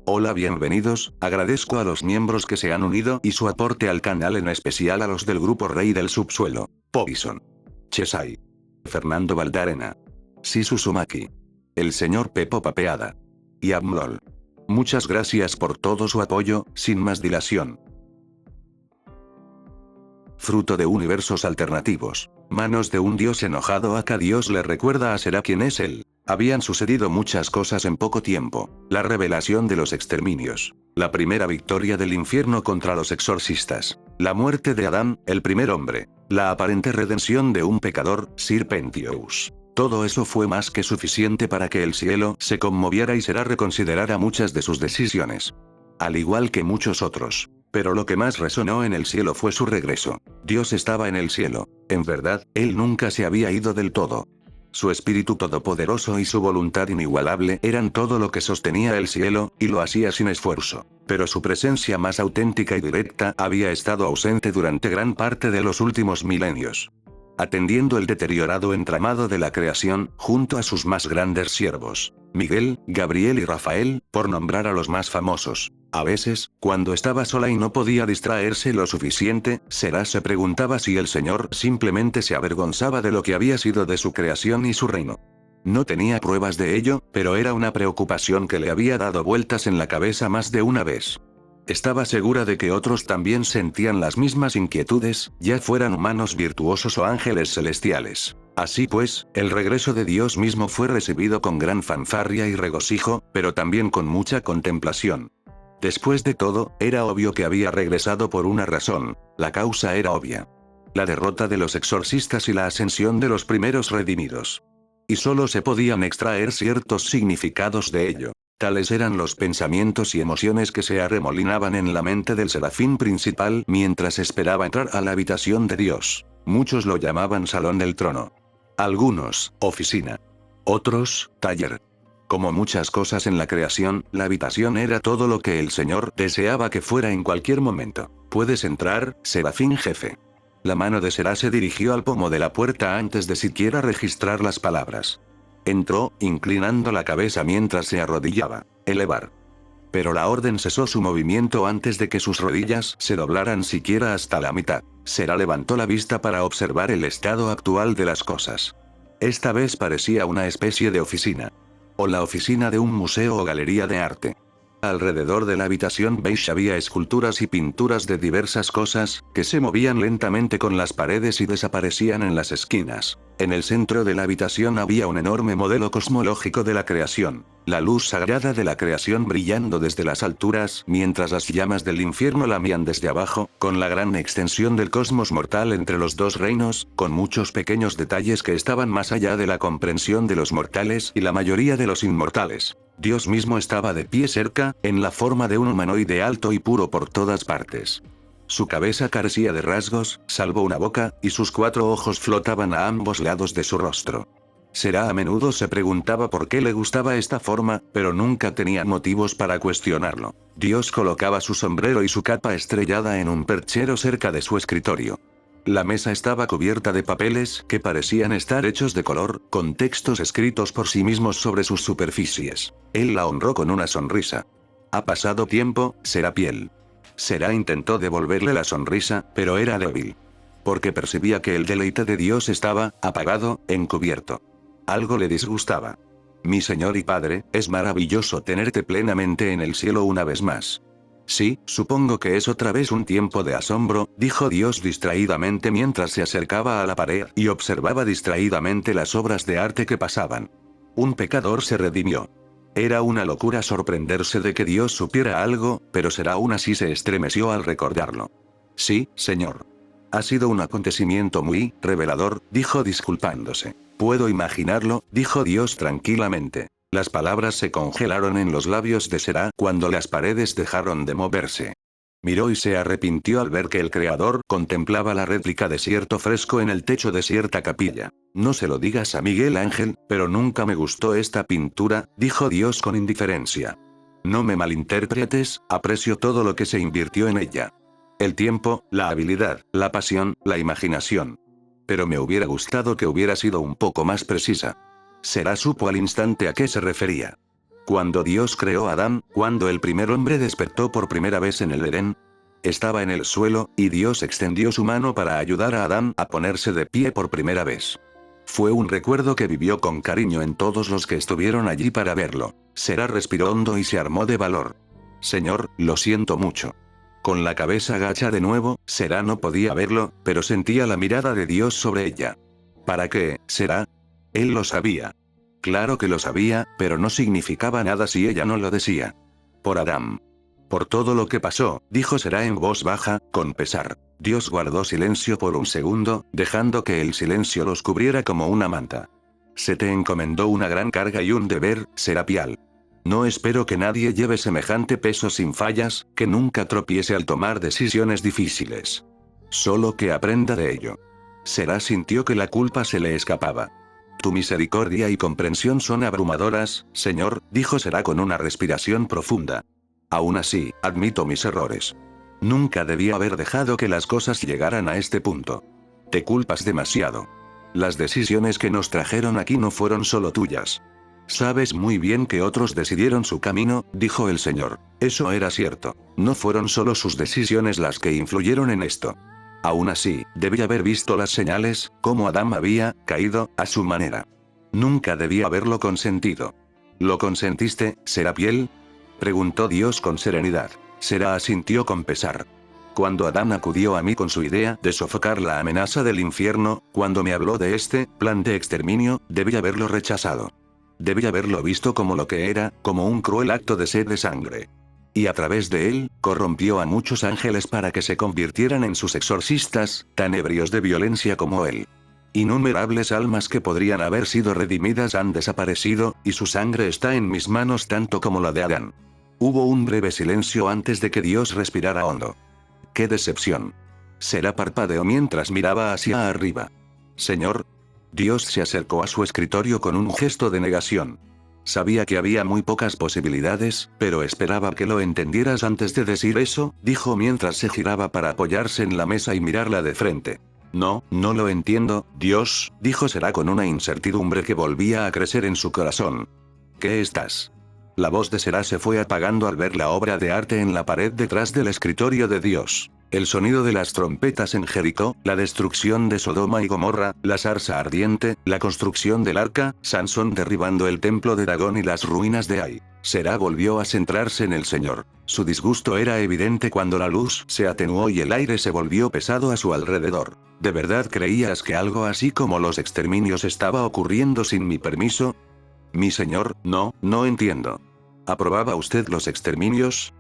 Hola, bienvenidos, agradezco a los miembros que se han unido y su aporte al canal, en especial a los del grupo Rey del Subsuelo, Poison, Chesai, Fernando Valdarena, Sisu Sumaki, el señor Pepo Papeada y Abmlol. Muchas gracias por todo su apoyo. Sin más dilación. Fruto de universos alternativos. Manos de un dios enojado. Acá Dios le recuerda a Será quién es él. Habían sucedido muchas cosas en poco tiempo. La revelación de los exterminios. La primera victoria del infierno contra los exorcistas. La muerte de Adán, el primer hombre. La aparente redención de un pecador, Sir Pentious. Todo eso fue más que suficiente para que el cielo se conmoviera y Será reconsiderara muchas de sus decisiones. Al igual que muchos otros. Pero lo que más resonó en el cielo fue su regreso. Dios estaba en el cielo. En verdad, Él nunca se había ido del todo. Su espíritu todopoderoso y su voluntad inigualable eran todo lo que sostenía el cielo, y lo hacía sin esfuerzo. Pero su presencia más auténtica y directa había estado ausente durante gran parte de los últimos milenios. Atendiendo el deteriorado entramado de la creación, junto a sus más grandes siervos, Miguel, Gabriel y Rafael, por nombrar a los más famosos. A veces, cuando estaba sola y no podía distraerse lo suficiente, Será se preguntaba si el Señor simplemente se avergonzaba de lo que había sido de su creación y su reino. No tenía pruebas de ello, pero era una preocupación que le había dado vueltas en la cabeza más de una vez. Estaba segura de que otros también sentían las mismas inquietudes, ya fueran humanos virtuosos o ángeles celestiales. Así pues, el regreso de Dios mismo fue recibido con gran fanfarria y regocijo, pero también con mucha contemplación. Después de todo, era obvio que había regresado por una razón. La causa era obvia. La derrota de los exorcistas y la ascensión de los primeros redimidos. Y solo se podían extraer ciertos significados de ello. Tales eran los pensamientos y emociones que se arremolinaban en la mente del serafín principal mientras esperaba entrar a la habitación de Dios. Muchos lo llamaban Salón del Trono. Algunos, oficina. Otros, taller. Como muchas cosas en la creación, la habitación era todo lo que el Señor deseaba que fuera en cualquier momento. «Puedes entrar, serafín jefe». La mano de Será se dirigió al pomo de la puerta antes de siquiera registrar las palabras. Entró, inclinando la cabeza mientras se arrodillaba. Elevar. Pero la orden cesó su movimiento antes de que sus rodillas se doblaran siquiera hasta la mitad. Será levantó la vista para observar el estado actual de las cosas. Esta vez parecía una especie de oficina. O la oficina de un museo o galería de arte. Alrededor de la habitación beige había esculturas y pinturas de diversas cosas, que se movían lentamente con las paredes y desaparecían en las esquinas. En el centro de la habitación había un enorme modelo cosmológico de la creación. La luz sagrada de la creación brillando desde las alturas, mientras las llamas del infierno lamían desde abajo, con la gran extensión del cosmos mortal entre los dos reinos, con muchos pequeños detalles que estaban más allá de la comprensión de los mortales y la mayoría de los inmortales. Dios mismo estaba de pie cerca, en la forma de un humanoide alto y puro por todas partes. Su cabeza carecía de rasgos, salvo una boca, y sus 4 ojos flotaban a ambos lados de su rostro. Será a menudo se preguntaba por qué le gustaba esta forma, pero nunca tenía motivos para cuestionarlo. Dios colocaba su sombrero y su capa estrellada en un perchero cerca de su escritorio. La mesa estaba cubierta de papeles que parecían estar hechos de color, con textos escritos por sí mismos sobre sus superficies. Él la honró con una sonrisa. Ha pasado tiempo, Será piel. Será intentó devolverle la sonrisa, pero era débil. Porque percibía que el deleite de Dios estaba apagado, encubierto. Algo le disgustaba. Mi Señor y Padre, es maravilloso tenerte plenamente en el cielo una vez más. Sí, supongo que es otra vez un tiempo de asombro, dijo Dios distraídamente mientras se acercaba a la pared y observaba distraídamente las obras de arte que pasaban. Un pecador se redimió. Era una locura sorprenderse de que Dios supiera algo, pero Será aún así se estremeció al recordarlo. Sí, Señor. Ha sido un acontecimiento muy revelador, dijo disculpándose. Puedo imaginarlo, dijo Dios tranquilamente. Las palabras se congelaron en los labios de Será cuando las paredes dejaron de moverse. Miró y se arrepintió al ver que el creador contemplaba la réplica de cierto fresco en el techo de cierta capilla. No se lo digas a Miguel Ángel, pero nunca me gustó esta pintura, dijo Dios con indiferencia. No me malinterpretes, aprecio todo lo que se invirtió en ella. El tiempo, la habilidad, la pasión, la imaginación. Pero me hubiera gustado que hubiera sido un poco más precisa. Será supo al instante a qué se refería. Cuando Dios creó a Adán, cuando el primer hombre despertó por primera vez en el Edén, estaba en el suelo, y Dios extendió su mano para ayudar a Adán a ponerse de pie por primera vez. Fue un recuerdo que vivió con cariño en todos los que estuvieron allí para verlo. Será respiró hondo y se armó de valor. Señor, lo siento mucho. Con la cabeza agacha de nuevo, Será no podía verlo, pero sentía la mirada de Dios sobre ella. ¿Para qué, Será? Él lo sabía. Claro que lo sabía, pero no significaba nada si ella no lo decía. Por Adán. Por todo lo que pasó, dijo Será en voz baja, con pesar. Dios guardó silencio por un segundo, dejando que el silencio los cubriera como una manta. Se te encomendó una gran carga y un deber, Serapial. No espero que nadie lleve semejante peso sin fallas, que nunca tropiece al tomar decisiones difíciles. Solo que aprenda de ello. Será sintió que la culpa se le escapaba. Tu misericordia y comprensión son abrumadoras, Señor, dijo Será con una respiración profunda. Aún así, admito mis errores. Nunca debí haber dejado que las cosas llegaran a este punto. Te culpas demasiado. Las decisiones que nos trajeron aquí no fueron solo tuyas. Sabes muy bien que otros decidieron su camino, dijo el Señor. Eso era cierto. No fueron solo sus decisiones las que influyeron en esto. Aún así, debí haber visto las señales, como Adán había caído, a su manera. Nunca debí haberlo consentido. ¿Lo consentiste, Serapiel? Preguntó Dios con serenidad. Será asintió con pesar. Cuando Adán acudió a mí con su idea de sofocar la amenaza del infierno, cuando me habló de este plan de exterminio, debí haberlo rechazado. Debí haberlo visto como lo que era, como un cruel acto de sed de sangre. Y a través de él, corrompió a muchos ángeles para que se convirtieran en sus exorcistas, tan ebrios de violencia como él. Innumerables almas que podrían haber sido redimidas han desaparecido, y su sangre está en mis manos tanto como la de Adán. Hubo un breve silencio antes de que Dios respirara hondo. ¡Qué decepción! Será parpadeó mientras miraba hacia arriba. Señor. Dios se acercó a su escritorio con un gesto de negación. Sabía que había muy pocas posibilidades, pero esperaba que lo entendieras antes de decir eso, dijo mientras se giraba para apoyarse en la mesa y mirarla de frente. No, no lo entiendo, Dios, dijo Será con una incertidumbre que volvía a crecer en su corazón. ¿Qué estás? La voz de Será se fue apagando al ver la obra de arte en la pared detrás del escritorio de Dios. El sonido de las trompetas en Jericó, la destrucción de Sodoma y Gomorra, la zarza ardiente, la construcción del arca, Sansón derribando el templo de Dagón y las ruinas de Ai. Será volvió a centrarse en el Señor. Su disgusto era evidente cuando la luz se atenuó y el aire se volvió pesado a su alrededor. ¿De verdad creías que algo así como los exterminios estaba ocurriendo sin mi permiso? Mi señor, no entiendo. ¿Aprobaba usted los exterminios?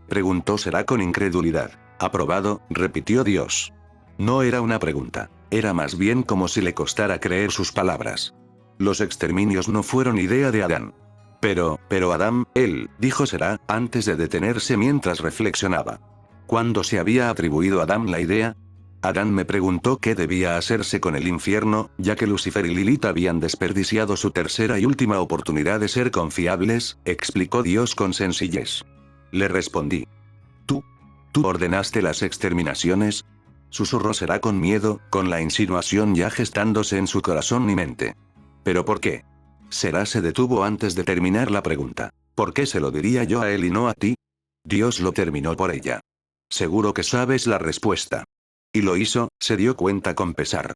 Preguntó Será con incredulidad. Aprobado, repitió Dios. No era una pregunta. Era más bien como si le costara creer sus palabras. Los exterminios no fueron idea de Adán. Pero Adán, él, dijo Será, antes de detenerse mientras reflexionaba. ¿Cuándo se había atribuido a Adán la idea? Adán me preguntó qué debía hacerse con el infierno, ya que Lucifer y Lilith habían desperdiciado su tercera y última oportunidad de ser confiables, explicó Dios con sencillez. Le respondí. ¿Tú ordenaste las exterminaciones? Susurró Será con miedo, con la insinuación ya gestándose en su corazón y mente. ¿Pero por qué? Será se detuvo antes de terminar la pregunta. ¿Por qué se lo diría yo a él y no a ti? Dios lo terminó por ella. Seguro que sabes la respuesta. Y lo hizo, se dio cuenta con pesar.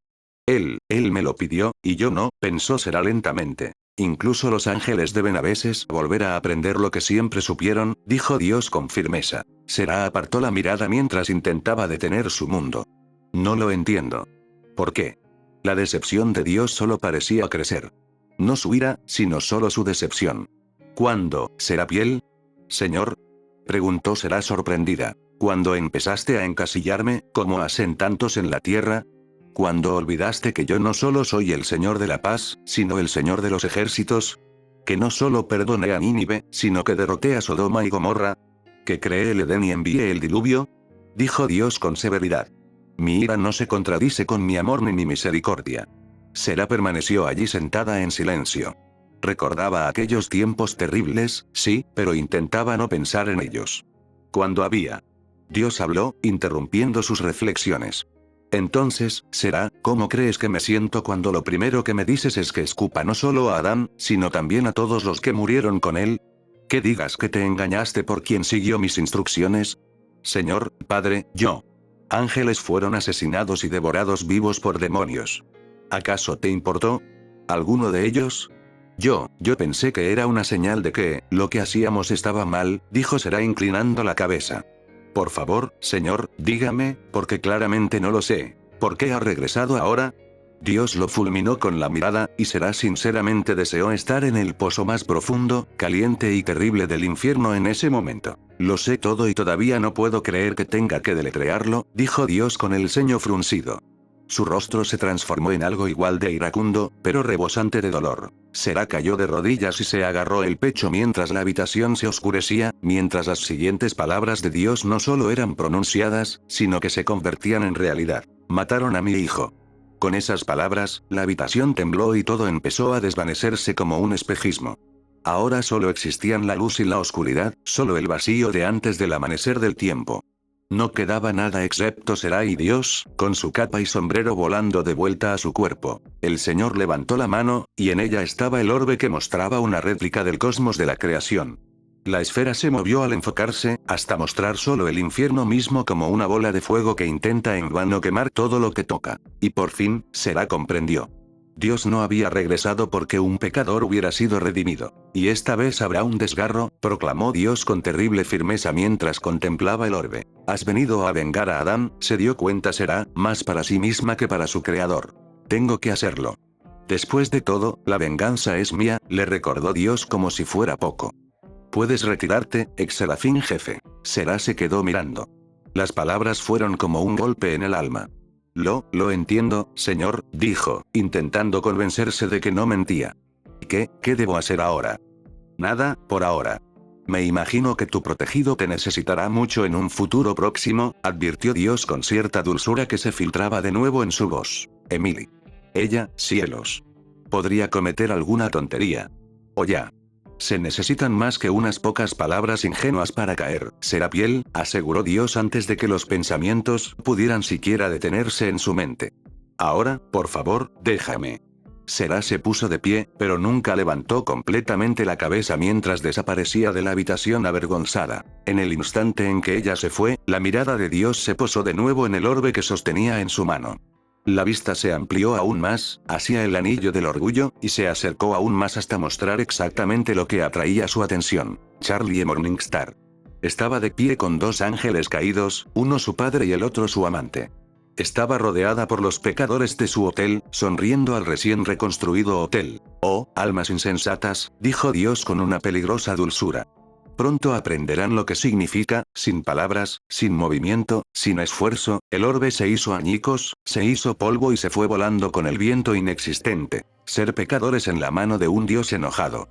Él me lo pidió, y yo no, pensó Será lentamente. Incluso los ángeles deben a veces volver a aprender lo que siempre supieron, dijo Dios con firmeza. Será apartó la mirada mientras intentaba detener su mundo. No lo entiendo. ¿Por qué? La decepción de Dios solo parecía crecer. No su ira, sino solo su decepción. ¿Cuándo, Serapiel? Señor. Preguntó Será sorprendida. ¿Cuándo empezaste a encasillarme, como hacen tantos en la tierra? ¿Cuándo olvidaste que yo no solo soy el Señor de la paz, sino el Señor de los ejércitos? ¿Que no solo perdoné a Nínive, sino que derroté a Sodoma y Gomorra? ¿Que creé el Edén y envié el diluvio? Dijo Dios con severidad. Mi ira no se contradice con mi amor ni mi misericordia. Será permaneció allí sentada en silencio. Recordaba aquellos tiempos terribles, sí, pero intentaba no pensar en ellos. Cuando había. Dios habló, interrumpiendo sus reflexiones. Entonces, Será, ¿cómo crees que me siento cuando lo primero que me dices es que escupa no solo a Adán, sino también a todos los que murieron con él? Que digas que te engañaste por quien siguió mis instrucciones. Señor, Padre, yo. Ángeles fueron asesinados y devorados vivos por demonios. ¿Acaso te importó? ¿Alguno de ellos? Yo pensé que era una señal de que, lo que hacíamos estaba mal, dijo Será inclinando la cabeza. Por favor, señor, dígame, porque claramente no lo sé. ¿Por qué ha regresado ahora? Dios lo fulminó con la mirada, y Será sinceramente deseó estar en el pozo más profundo, caliente y terrible del infierno en ese momento. Lo sé todo y todavía no puedo creer que tenga que deletrearlo, dijo Dios con el ceño fruncido. Su rostro se transformó en algo igual de iracundo, pero rebosante de dolor. Será cayó de rodillas y se agarró el pecho mientras la habitación se oscurecía, mientras las siguientes palabras de Dios no solo eran pronunciadas, sino que se convertían en realidad. Mataron a mi hijo. Con esas palabras, la habitación tembló y todo empezó a desvanecerse como un espejismo. Ahora solo existían la luz y la oscuridad, solo el vacío de antes del amanecer del tiempo. No quedaba nada excepto Será y Dios, con su capa y sombrero volando de vuelta a su cuerpo. El Señor levantó la mano, y en ella estaba el orbe que mostraba una réplica del cosmos de la creación. La esfera se movió al enfocarse, hasta mostrar solo el infierno mismo como una bola de fuego que intenta en vano quemar todo lo que toca. Y por fin, Será comprendió. Dios no había regresado porque un pecador hubiera sido redimido. Y esta vez habrá un desgarro, proclamó Dios con terrible firmeza mientras contemplaba el orbe. Has venido a vengar a Adán, se dio cuenta Será, más para sí misma que para su creador. Tengo que hacerlo. Después de todo, la venganza es mía, le recordó Dios como si fuera poco. Puedes retirarte, ex serafín jefe. Será se quedó mirando. Las palabras fueron como un golpe en el alma. Lo entiendo, señor, dijo, intentando convencerse de que no mentía. ¿Qué debo hacer ahora? Nada, por ahora. Me imagino que tu protegido te necesitará mucho en un futuro próximo, advirtió Dios con cierta dulzura que se filtraba de nuevo en su voz. Emily. Ella, cielos. Podría cometer alguna tontería. O ya. Se necesitan más que unas pocas palabras ingenuas para caer. Será piel, aseguró Dios antes de que los pensamientos pudieran siquiera detenerse en su mente. Ahora, por favor, déjame. Será se puso de pie, pero nunca levantó completamente la cabeza mientras desaparecía de la habitación avergonzada. En el instante en que ella se fue, la mirada de Dios se posó de nuevo en el orbe que sostenía en su mano. La vista se amplió aún más, hacia el anillo del orgullo, y se acercó aún más hasta mostrar exactamente lo que atraía su atención. Charlie Morningstar. Estaba de pie con dos ángeles caídos, uno su padre y el otro su amante. Estaba rodeada por los pecadores de su hotel, sonriendo al recién reconstruido hotel. Oh, almas insensatas, dijo Dios con una peligrosa dulzura. Pronto aprenderán lo que significa, sin palabras, sin movimiento, sin esfuerzo, el orbe se hizo añicos, se hizo polvo y se fue volando con el viento inexistente. Ser pecadores en la mano de un Dios enojado.